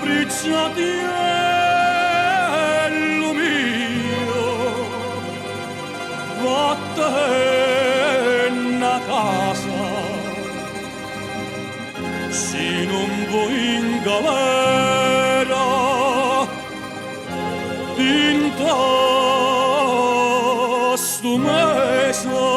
Capricciatiello mio, vattene a casa, se non vuoi in galera, dinta sto mese.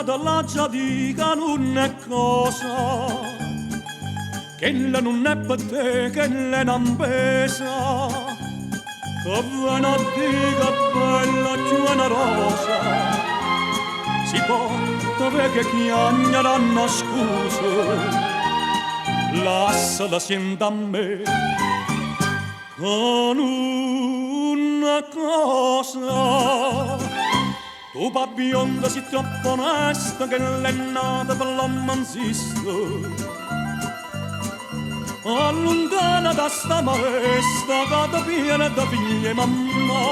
Dalla già dica non è cosa, che la non è per te, che la non pesa, che viene a dica bella più una rosa, si può dove che chiagneranno scuse, lasciala senta a me, con una cosa. Tu pa bionda si troppo onesta che l'è nata per l'uomo insiste. Allontana da sta maestra che da piena da figlia e mamma.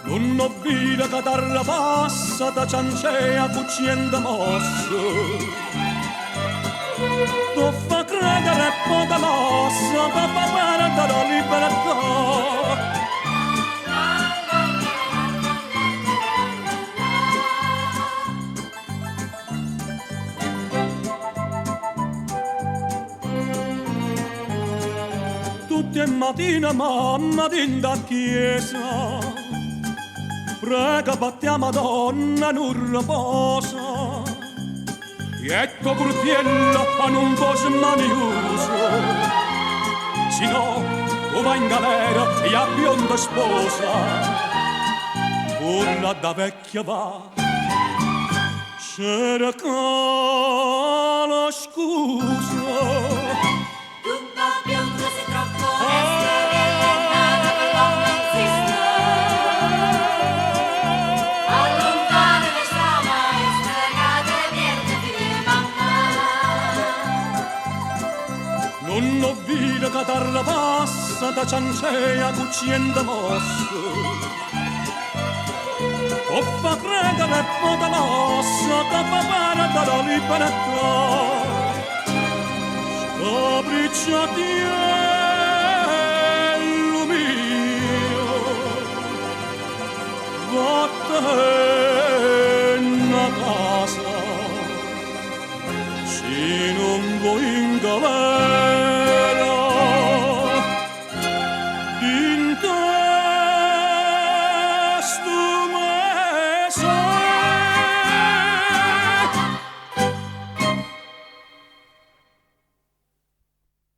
Non ho vita che tarla passa da ciancea cuccienda mossa. Tu fa credere e poi da mossa, tu fa perdere la libertà. Tutte mattina mamma dinda a chiesa, prega battia Madonna non riposa, e ecco curtiella a non posso maniuso, se no tu vai in galera e a bionda sposa, ora da vecchia va, cerca la scusa. Non ho vita che tarla passa da ciancea cuccienda mossa. O fa credere e poi da mossa che fa perdere la libertà. Capricciatiello mio, vattene a casa, se non vuoi in galera. In testo meso